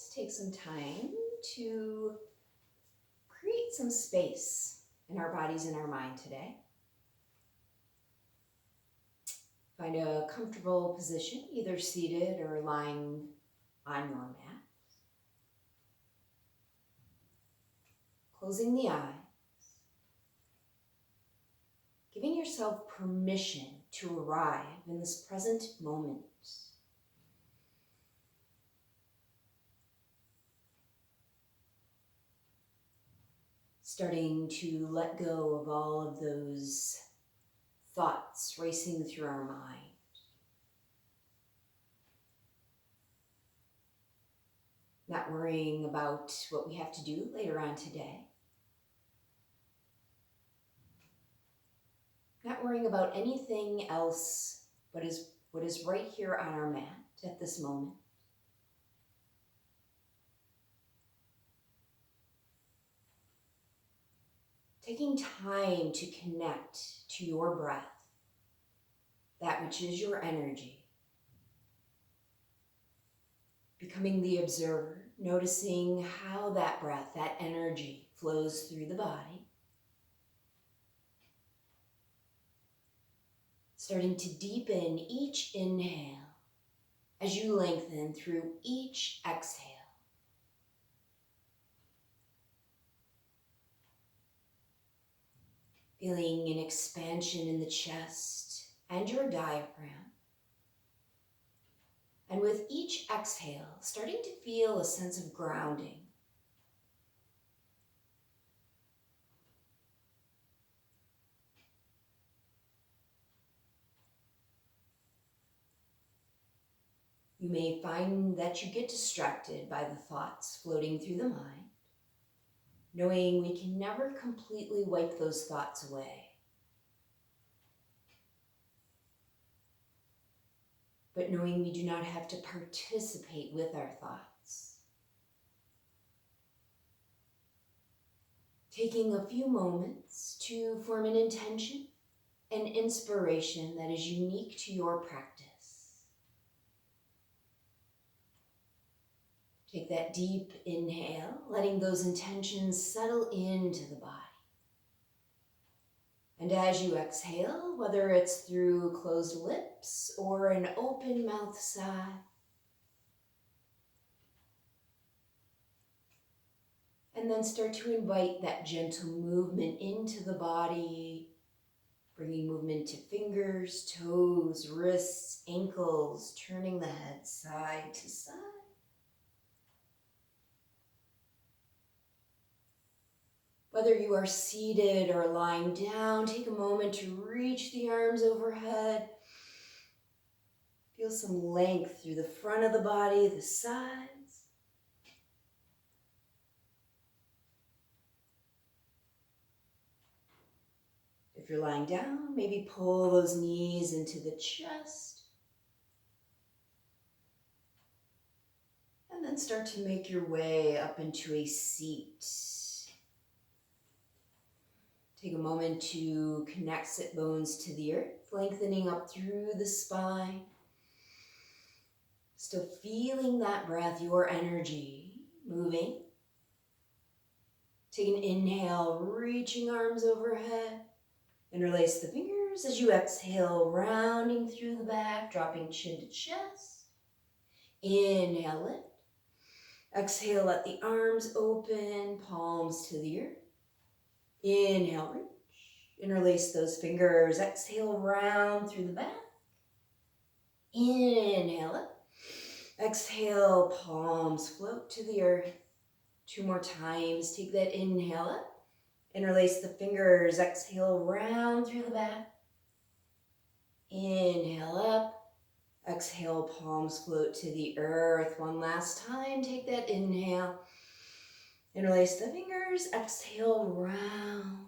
let's take some time to create some space in our bodies and our mind today. Find a comfortable position, either seated or lying on your mat. Closing the eyes. Giving yourself permission to arrive in this present moment. Starting to let go of all of those thoughts racing through our mind. Not worrying about what we have to do later on today. Not worrying about anything else but what is right here on our mat at this moment. Taking time to connect to your breath, that which is your energy. Becoming the observer, noticing how that breath, that energy flows through the body. Starting to deepen each inhale as you lengthen through each exhale. Feeling an expansion in the chest and your diaphragm. And with each exhale, starting to feel a sense of grounding. You may find that you get distracted by the thoughts floating through the mind, knowing we can never completely wipe those thoughts away. But knowing we do not have to participate with our thoughts. Taking a few moments to form an intention, an inspiration that is unique to your practice. Take that deep inhale, letting those intentions settle into the body. And as you exhale, whether it's through closed lips or an open mouth sigh, and then start to invite that gentle movement into the body, bringing movement to fingers, toes, wrists, ankles, turning the head side to side. Whether you are seated or lying down, take a moment to reach the arms overhead. Feel some length through the front of the body, the sides. If you're lying down, maybe pull those knees into the chest. And then start to make your way up into a seat. Take a moment to connect sit bones to the earth, lengthening up through the spine. Still feeling that breath, your energy moving. Take an inhale, reaching arms overhead. Interlace the fingers as you exhale, rounding through the back, dropping chin to chest. Inhale, lift. Exhale, let the arms open, palms to the earth. Inhale, reach. Interlace those fingers. Exhale, round through the back. Inhale up. Exhale, palms float to the earth. 2 more times. Take that inhale up. Interlace the fingers. Exhale, round through the back. Inhale up. Exhale, palms float to the earth. 1 last time. Take that inhale. Interlace the fingers. Exhale, round.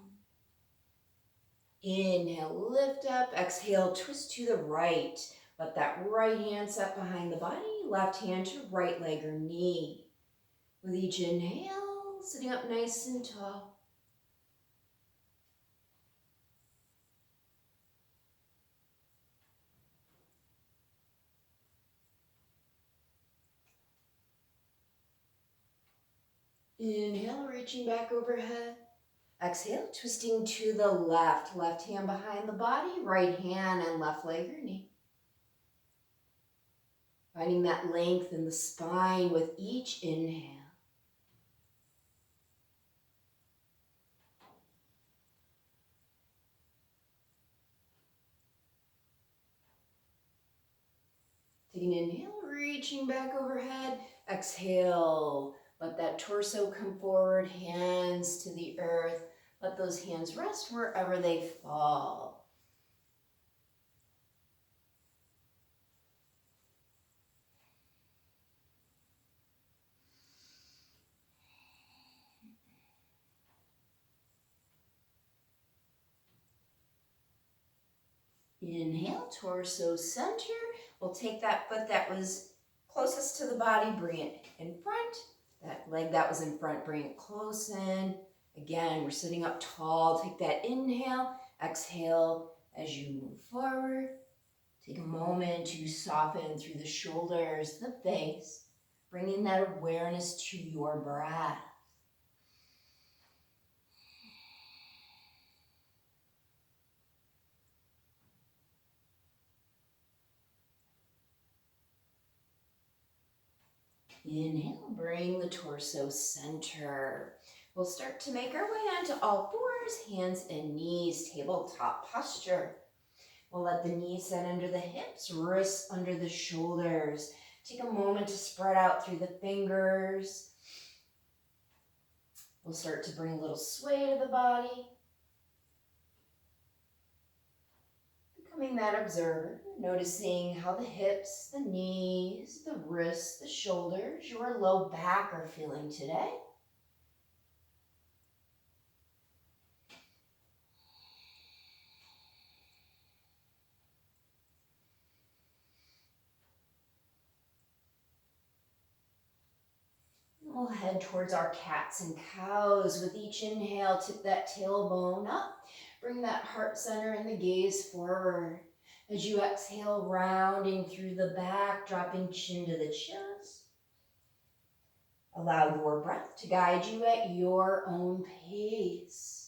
Inhale, lift up. Exhale, twist to the right. Let that right hand set behind the body. Left hand to right leg or knee. With each inhale, sitting up nice and tall. Inhale, reaching back overhead. Exhale, twisting to the left. Left hand behind the body, right hand and left leg or knee. Finding that length in the spine with each inhale. Taking an inhale, reaching back overhead. Exhale, let that torso come forward, hands to the earth. Let those hands rest wherever they fall. Inhale, torso center. We'll take that foot that was closest to the body, bring it in front. That leg that was in front, bring it close in. Again, we're sitting up tall. Take that inhale, exhale as you move forward. Take a moment to soften through the shoulders, the face, bringing that awareness to your breath. Inhale, bring the torso center. We'll start to make our way onto all fours, hands and knees, tabletop posture. We'll let the knees set under the hips, wrists under the shoulders. Take a moment to spread out through the fingers. We'll start to bring a little sway to the body. Becoming that observer, noticing how the hips, the knees, the wrists, the shoulders, your low back are feeling today. We'll head towards our cats and cows. With each inhale, tip that tailbone up. Bring that heart center and the gaze forward. As you exhale, rounding through the back, dropping chin to the chest. Allow your breath to guide you at your own pace.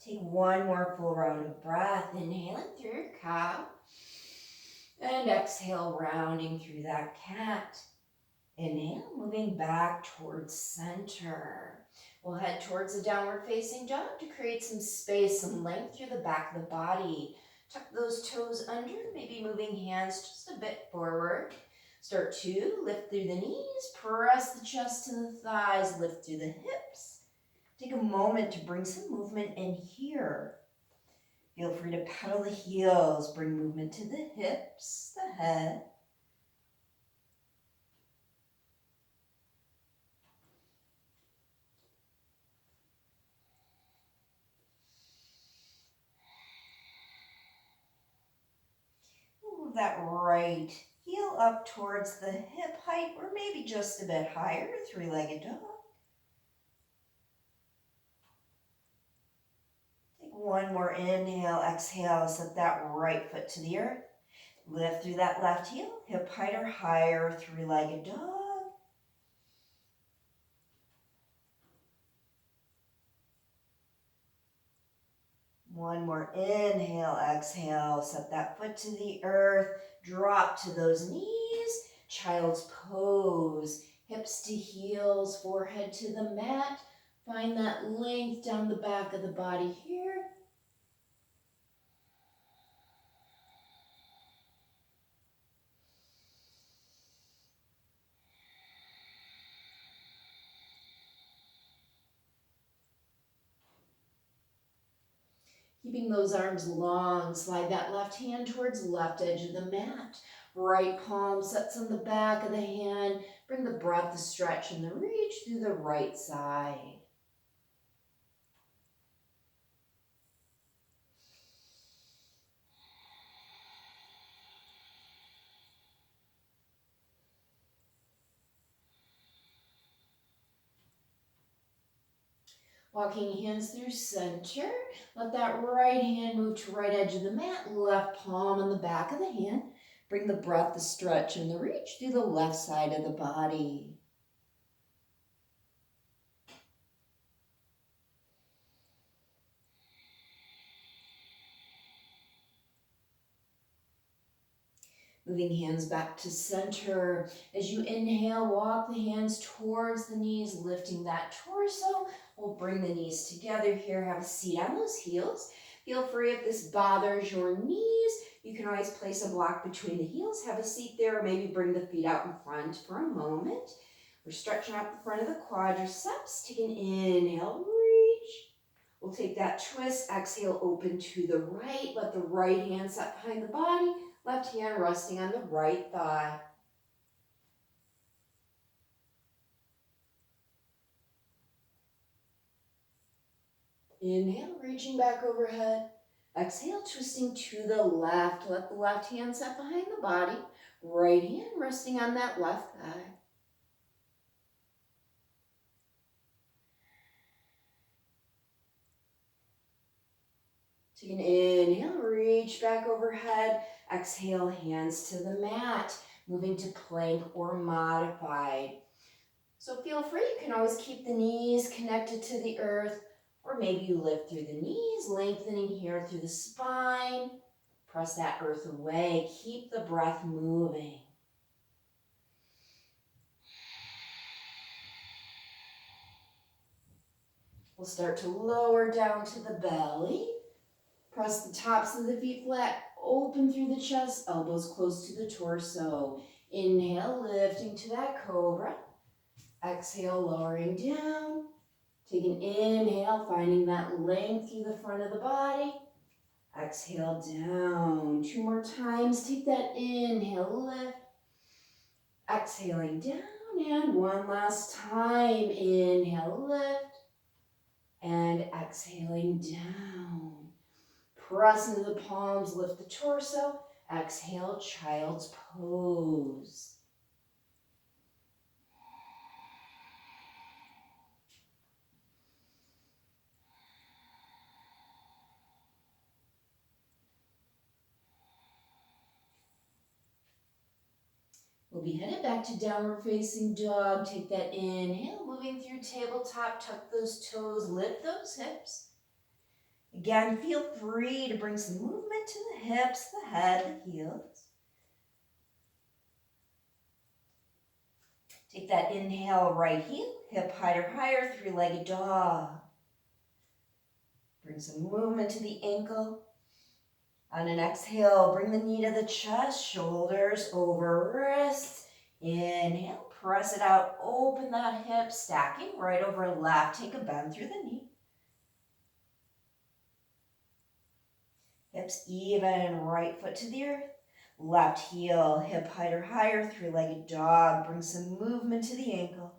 Take one more full round of breath, inhaling through your cow. And exhale, rounding through that cat. Inhale, moving back towards center. We'll head towards the downward facing dog to create some space, some length through the back of the body. Tuck those toes under, maybe moving hands just a bit forward. Start to lift through the knees, press the chest to the thighs, lift through the hips. Take a moment to bring some movement in here. Feel free to pedal the heels, bring movement to the hips, the head. Move that right heel up towards the hip height or maybe just a bit higher, three-legged dog. Take one more inhale, exhale, set that right foot to the earth. Lift through that left heel, hip height or higher, three-legged dog. One more inhale, exhale, set that foot to the earth, drop to those knees, child's pose, hips to heels, forehead to the mat. Find that length down the back of the body here. Keeping those arms long, slide that left hand towards left edge of the mat. Right palm sets on the back of the hand. Bring the breath, the stretch, and the reach through the right side. Walking hands through center. Let that right hand move to right edge of the mat. Left palm on the back of the hand. Bring the breath, the stretch, and the reach through the left side of the body. Moving hands back to center. As you inhale, walk the hands towards the knees, lifting that torso. We'll bring the knees together here. Have a seat on those heels. Feel free if this bothers your knees. You can always place a block between the heels. Have a seat there, or maybe bring the feet out in front for a moment. We're stretching out the front of the quadriceps. Take an inhale, reach. We'll take that twist. Exhale, open to the right. Let the right hand set behind the body. Left hand resting on the right thigh. Inhale, reaching back overhead. Exhale, twisting to the left. Let the left hand set behind the body. Right hand resting on that left thigh. Take an inhale, reach back overhead. Exhale, hands to the mat. Moving to plank or modified. So feel free, you can always keep the knees connected to the earth, or maybe you lift through the knees, lengthening here through the spine. Press that earth away. Keep the breath moving. We'll start to lower down to the belly. Press the tops of the feet flat, open through the chest, elbows close to the torso. Inhale, lifting to that cobra. Exhale, lowering down. Take an inhale, finding that length through the front of the body. Exhale, down. 2 more times. Take that inhale, lift. Exhaling down, and 1 last time. Inhale, lift. And exhaling down. Press into the palms, lift the torso. Exhale, child's pose. We'll be headed back to downward facing dog. Take that inhale, moving through tabletop, tuck those toes, lift those hips. Again, feel free to bring some movement to the hips, the head, the heels. Take that inhale, right heel, hip higher, three-legged dog. Bring some movement to the ankle. On an exhale, bring the knee to the chest, shoulders over wrists. Inhale, press it out, open that hip, stacking right over left. Take a bend through the knee. Hips even, right foot to the earth. Left heel, hip higher, three-legged dog. Bring some movement to the ankle.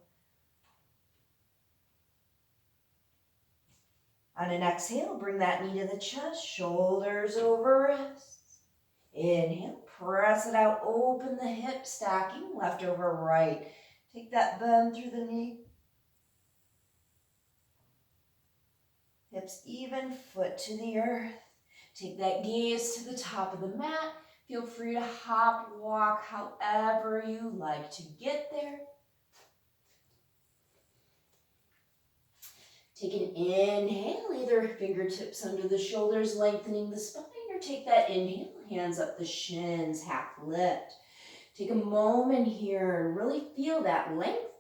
On an exhale, bring that knee to the chest, shoulders over wrists. Inhale, press it out, open the hip, stacking left over right. Take that bend through the knee. Hips even, foot to the earth. Take that gaze to the top of the mat. Feel free to hop, walk, however you like to get there. Take an inhale, either fingertips under the shoulders, lengthening the spine, or take that inhale, hands up the shins, half lift. Take a moment here and really feel that length,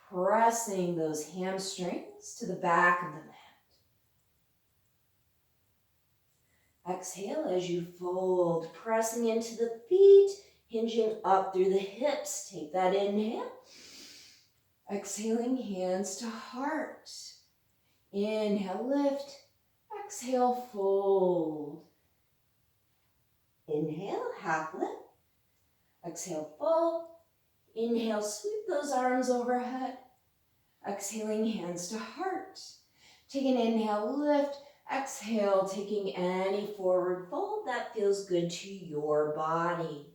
pressing those hamstrings to the back of the mat. Exhale as you fold, pressing into the feet, hinging up through the hips. Take that inhale. Exhaling, hands to heart. Inhale, lift. Exhale, fold. Inhale, half lift. Exhale, fold. Inhale, sweep those arms overhead. Exhaling, hands to heart. Take an inhale, lift. Exhale, taking any forward fold that feels good to your body.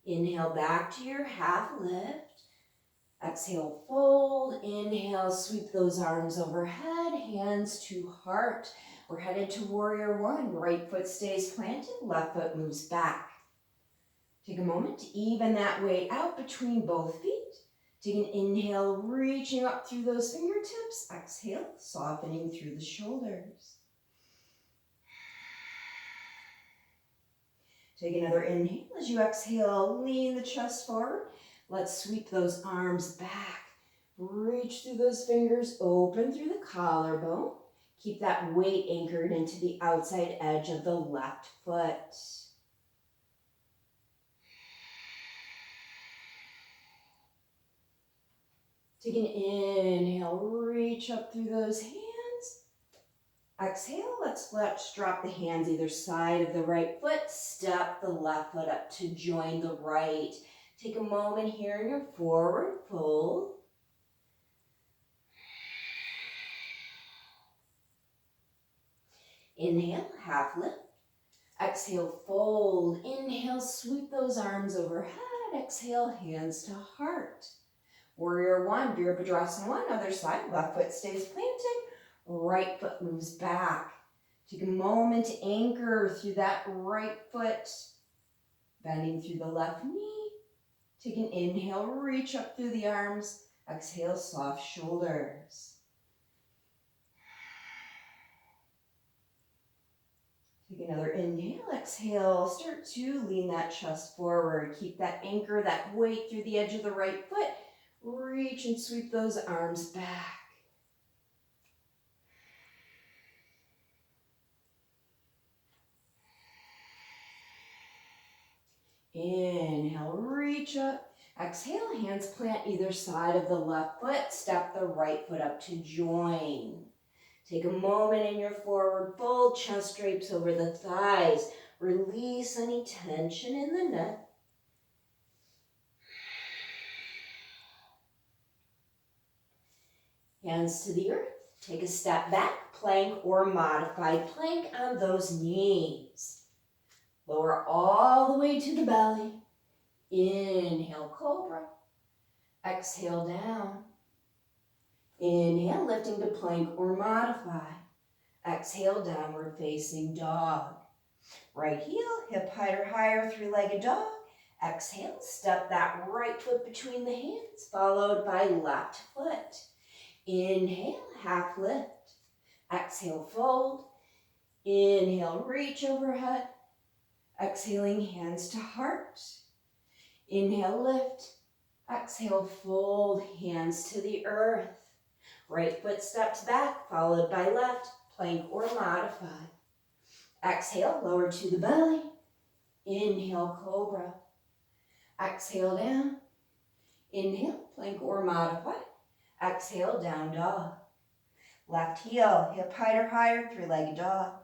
Inhale back to your half lift. Exhale, fold. Inhale, sweep those arms overhead, hands to heart. We're headed to warrior one. Right foot stays planted, left foot moves back. Take a moment to even that weight out between both feet. Take an inhale, reaching up through those fingertips. Exhale, softening through the shoulders. Take another inhale. As you exhale, lean the chest forward. Let's sweep those arms back. Reach through those fingers, open through the collarbone. Keep that weight anchored into the outside edge of the left foot. Take an inhale, reach up through those hands. Exhale, let's drop the hands either side of the right foot. Step the left foot up to join the right. Take a moment here in your forward fold. Inhale, half lift. Exhale, fold. Inhale, sweep those arms overhead. Exhale, hands to heart. Warrior one, Virabhadrasana one, other side. Left foot stays planted. Right foot moves back. Take a moment to anchor through that right foot. Bending through the left knee. Take an inhale, reach up through the arms. Exhale, soft shoulders. Take another inhale, exhale. Start to lean that chest forward. Keep that anchor, that weight through the edge of the right foot. Reach and sweep those arms back. Inhale, reach up. Exhale, hands plant either side of the left foot. Step the right foot up to join. Take a moment in your forward fold. Chest drapes over the thighs. Release any tension in the neck. Hands to the earth. Take a step back, plank or modified plank on those knees. Lower all the way to the belly. Inhale, cobra. Exhale, down. Inhale, lifting to plank or modify. Exhale, downward facing dog. Right heel, hip height or higher, three-legged dog. Exhale, step that right foot between the hands, followed by left foot. Inhale, half lift. Exhale, fold. Inhale, reach overhead. Exhaling, hands to heart. Inhale, lift. Exhale, fold, hands to the earth. Right foot steps back, followed by left, plank or modify. Exhale, lower to the belly. Inhale, cobra. Exhale, down. Inhale, plank or modify. Exhale, down dog. Left heel, hip height or higher, three-legged dog.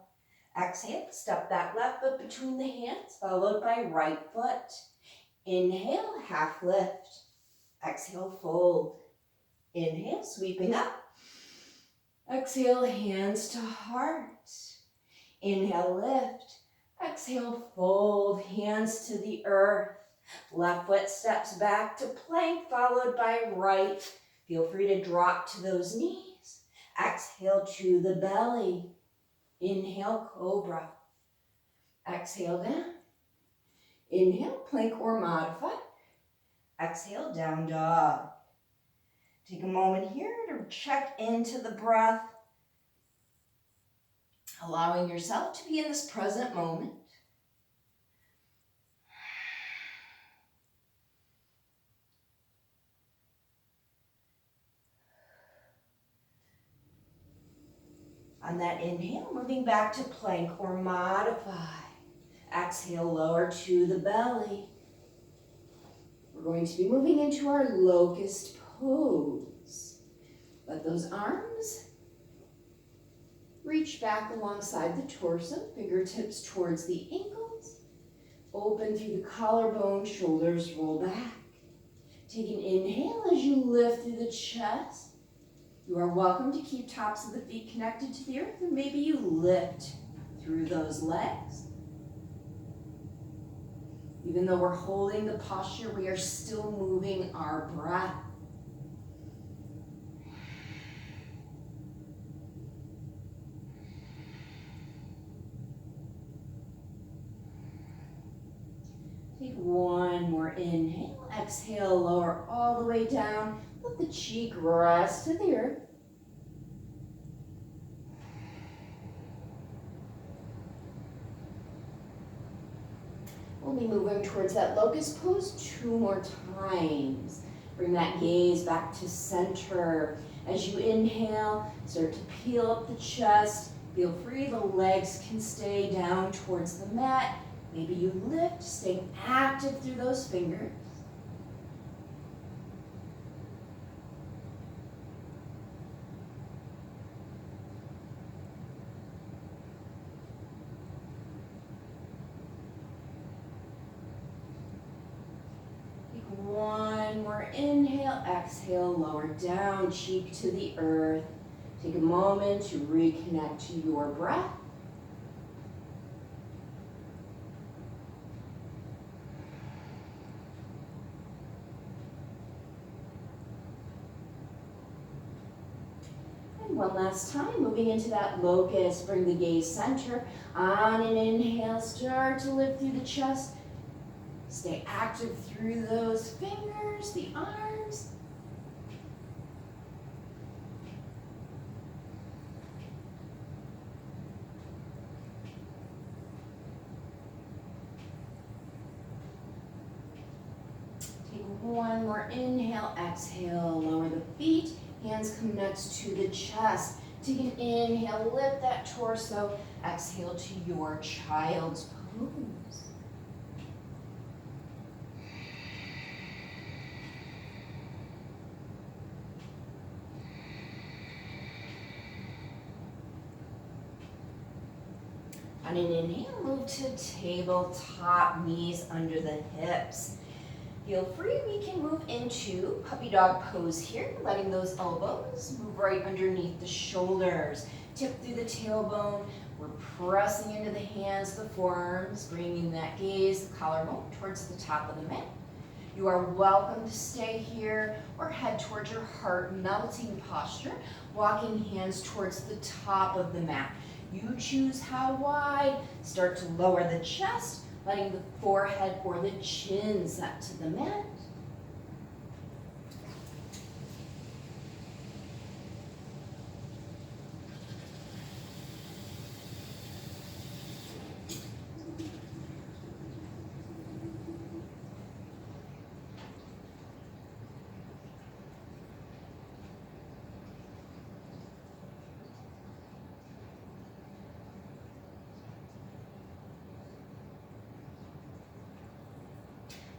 Exhale, step that left foot between the hands, followed by right foot. Inhale, half lift. Exhale, fold. Inhale, sweeping up. Exhale, hands to heart. Inhale, lift. Exhale, fold, hands to the earth. Left foot steps back to plank, followed by right. Feel free to drop to those knees. Exhale to the belly. Inhale, cobra. Exhale, down. Inhale, plank or modify. Exhale, down dog. Take a moment here to check into the breath, allowing yourself to be in this present moment. On that inhale, moving back to plank or modify. Exhale, lower to the belly. We're going to be moving into our locust pose. Let those arms reach back alongside the torso, fingertips towards the ankles. Open through the collarbone, shoulders roll back. Take an inhale as you lift through the chest. You are welcome to keep tops of the feet connected to the earth, and maybe you lift through those legs. Even though we're holding the posture, we are still moving our breath. Take one more inhale. Exhale, lower all the way down. Let the cheek rest to the earth. We'll be moving towards that locust pose 2 more times. Bring that gaze back to center. As you inhale, start to peel up the chest. Feel free, the legs can stay down towards the mat. Maybe you lift, staying active through those fingers. Take one more inhale, exhale, lower down, cheek to the earth. Take a moment to reconnect to your breath. One last time, moving into that locust, bring the gaze center. On an inhale, start to lift through the chest. Stay active through those fingers, the arms. Take one more inhale, exhale, lower the feet. Hands come next to the chest. Take an inhale, lift that torso. Exhale to your child's pose. On an inhale, move to tabletop, knees under the hips. Feel free, we can move into puppy dog pose here, letting those elbows move right underneath the shoulders. Tip through the tailbone. We're pressing into the hands, the forearms, bringing that gaze, the collarbone towards the top of the mat. You are welcome to stay here or head towards your heart melting posture, walking hands towards the top of the mat. You choose how wide. Start to lower the chest, letting the forehead or the chin set to the mat.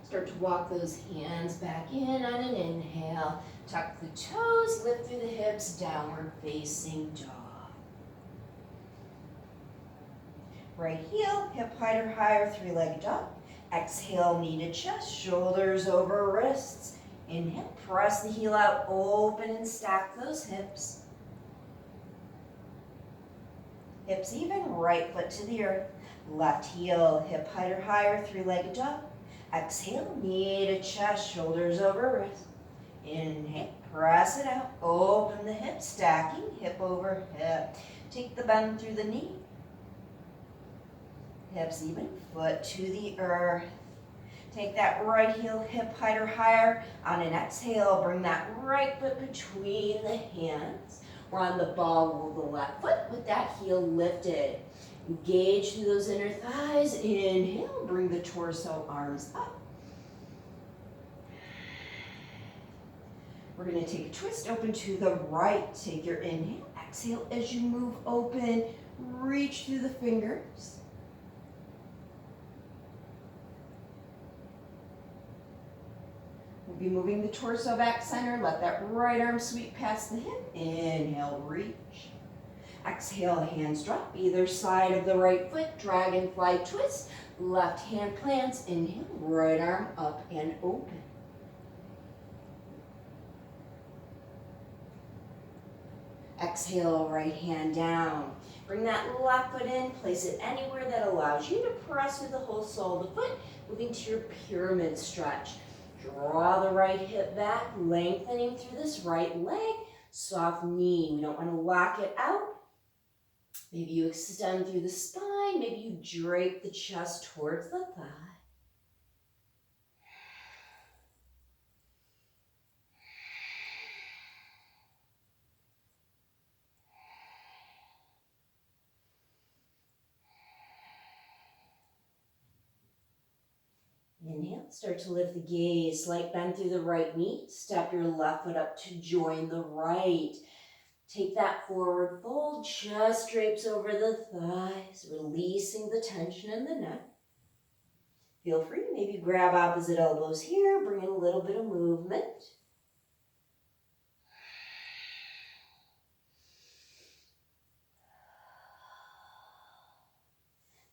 Start to walk those hands back in on an inhale. Tuck the toes, lift through the hips, downward facing dog. Right heel, hip height or higher, 3-legged dog. Exhale, knee to chest, shoulders over wrists. Inhale, press the heel out, open and stack those hips. Hips even, right foot to the earth. Left heel, hip height or higher, 3-legged dog. Exhale, knee to chest, shoulders over wrist. Inhale, press it out, open the hip, stacking hip over hip. Take the bend through the knee. Hips even, foot to the earth. Take that right heel, hip height or higher. On an exhale, bring that right foot between the hands. We're on the ball of the left foot with that heel lifted. Engage through those inner thighs. Inhale, bring the torso, arms up. We're going to take a twist, open to the right. Take your inhale, exhale as you move open. Reach through the fingers. Be moving the torso back center. Let that right arm sweep past the hip. Inhale, reach. Exhale, hands drop either side of the right foot. Dragonfly twist. Left hand plants. Inhale, right arm up and open. Exhale, right hand down. Bring that left foot in, place it anywhere that allows you to press through the whole sole of the foot, moving to your pyramid stretch. Draw the right hip back, lengthening through this right leg. Soft knee, we don't want to lock it out. Maybe you extend through the spine, maybe you drape the chest towards the thigh. Inhale, start to lift the gaze, slight bend through the right knee. Step your left foot up to join the right. Take that forward fold, just drapes over the thighs, releasing the tension in the neck. Feel free to maybe grab opposite elbows here, bring in a little bit of movement.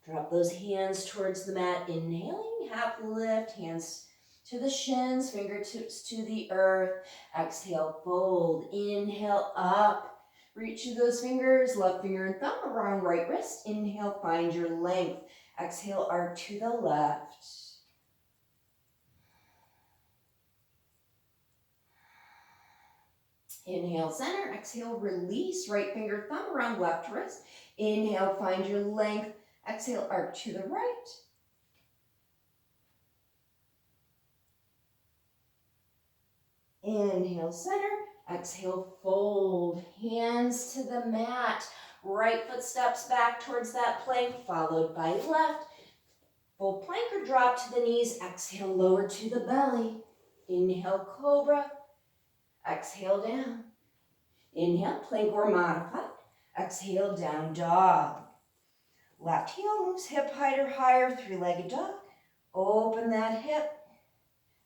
Drop those hands towards the mat, inhaling, half lift, hands to the shins, fingertips to the earth. Exhale, fold, inhale, up. Reach through those fingers, left finger and thumb around right wrist. Inhale, find your length. Exhale, arc to the left. Inhale, center. Exhale, release. Right finger, thumb around left wrist. Inhale, find your length. Exhale, arc to the right. Inhale, center. Exhale, fold. Hands to the mat. Right foot steps back towards that plank, followed by left. Full plank or drop to the knees. Exhale, lower to the belly. Inhale, cobra. Exhale, down. Inhale, plank or modified. Exhale, down dog. Left heel moves hip height or higher, three-legged dog. Open that hip.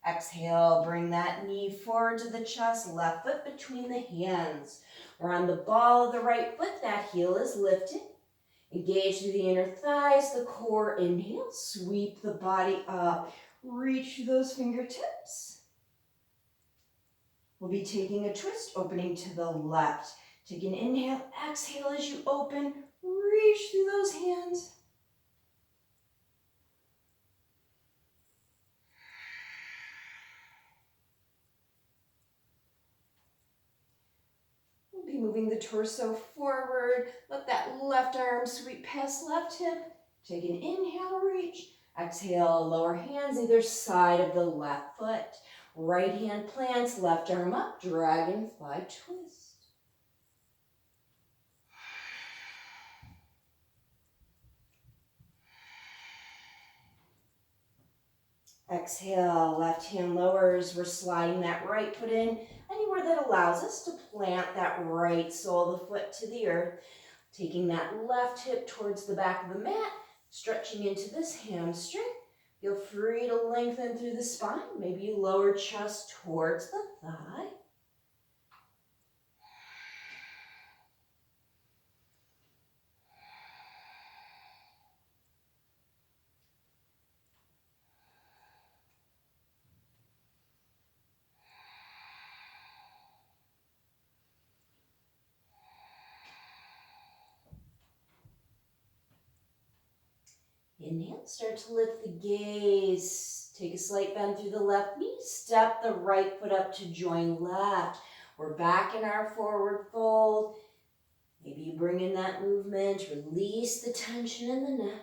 Exhale, bring that knee forward to the chest, left foot between the hands. We're on the ball of the right foot, that heel is lifted. Engage through the inner thighs, the core, inhale, sweep the body up. Reach through those fingertips. We'll be taking a twist, opening to the left. Take an inhale, exhale as you open, reach through those hands. We'll be moving the torso forward. Let that left arm sweep past left hip. Take an inhale, reach. Exhale, lower hands either side of the left foot. Right hand plants, left arm up, dragonfly twist. Exhale, left hand lowers. We're sliding that right foot in anywhere that allows us to plant that right sole of the foot to the earth. Taking that left hip towards the back of the mat, stretching into this hamstring. Feel free to lengthen through the spine. Maybe you lower chest towards the thigh. Inhale, start to lift the gaze. Take a slight bend through the left knee. Step the right foot up to join left. We're back in our forward fold. Maybe you bring in that movement. Release the tension in the neck.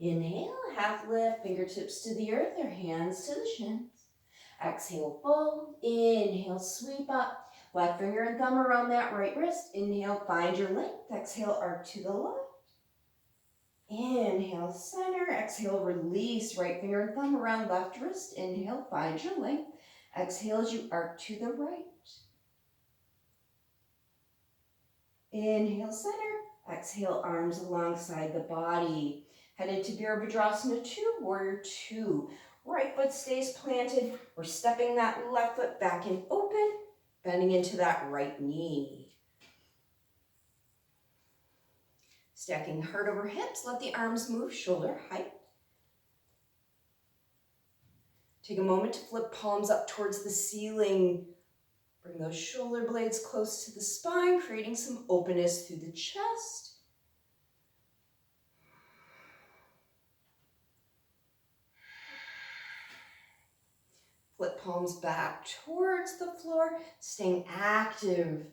Inhale, half lift, fingertips to the earth, or hands to the shins. Exhale, fold. Inhale, sweep up. Left finger and thumb around that right wrist. Inhale, find your length. Exhale, arc to the left. Inhale, center. Exhale, release. Right finger and thumb around left wrist. Inhale, find your length. Exhale as you arc to the right. Inhale, center. Exhale, arms alongside the body. Headed to Virabhadrasana 2, Warrior 2. Right foot stays planted. We're stepping that left foot back and open, bending into that right knee. Stacking heart over hips, let the arms move shoulder height. Take a moment to flip palms up towards the ceiling. Bring those shoulder blades close to the spine, creating some openness through the chest. Flip palms back towards the floor, staying active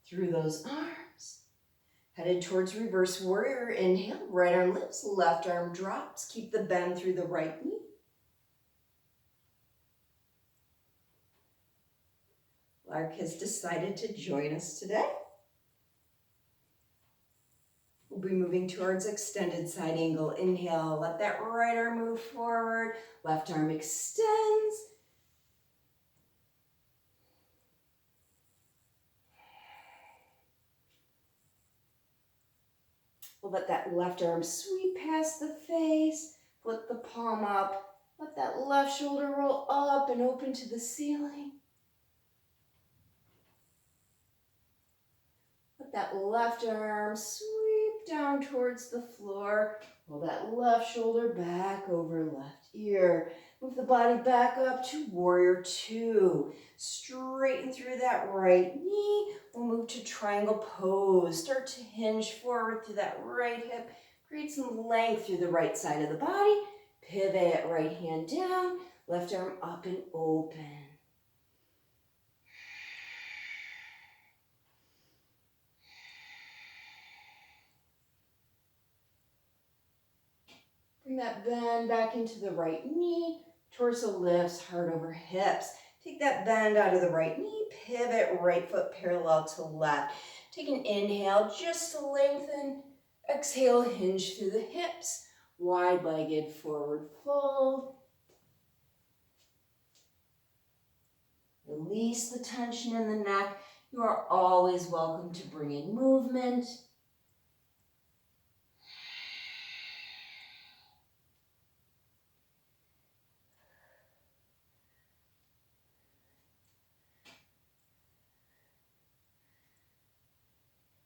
through those arms. Headed towards reverse warrior. Inhale, right arm lifts, left arm drops. Keep the bend through the right knee. Lark has decided to join us today. We'll be moving towards extended side angle. Inhale, let that right arm move forward. Left arm extends. We'll let that left arm sweep past the face. Flip the palm up. Let that left shoulder roll up and open to the ceiling. Let that left arm sweep down towards the floor. Pull that left shoulder back over left ear. Move the body back up to Warrior 2. Straighten through that right knee. We'll move to triangle pose. Start to hinge forward through that right hip. Create some length through the right side of the body. Pivot, right hand down. Left arm up and open. Bring that bend back into the right knee. Torso lifts, heart over hips. Take that bend out of the right knee. Pivot, right foot parallel to left. Take an inhale just to lengthen. Exhale, hinge through the hips. Wide-legged forward fold. Release the tension in the neck. You are always welcome to bring in movement.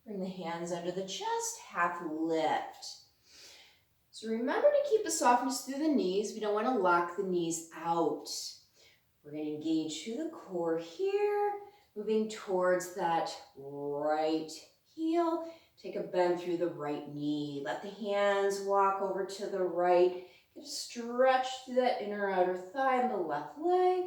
Bring the hands under the chest, half lift. So remember to keep a softness through the knees. We don't want to lock the knees out. We're going to engage through the core here, moving towards that right heel. Take a bend through the right knee. Let the hands walk over to the right. Get a stretch through that inner outer thigh and the left leg.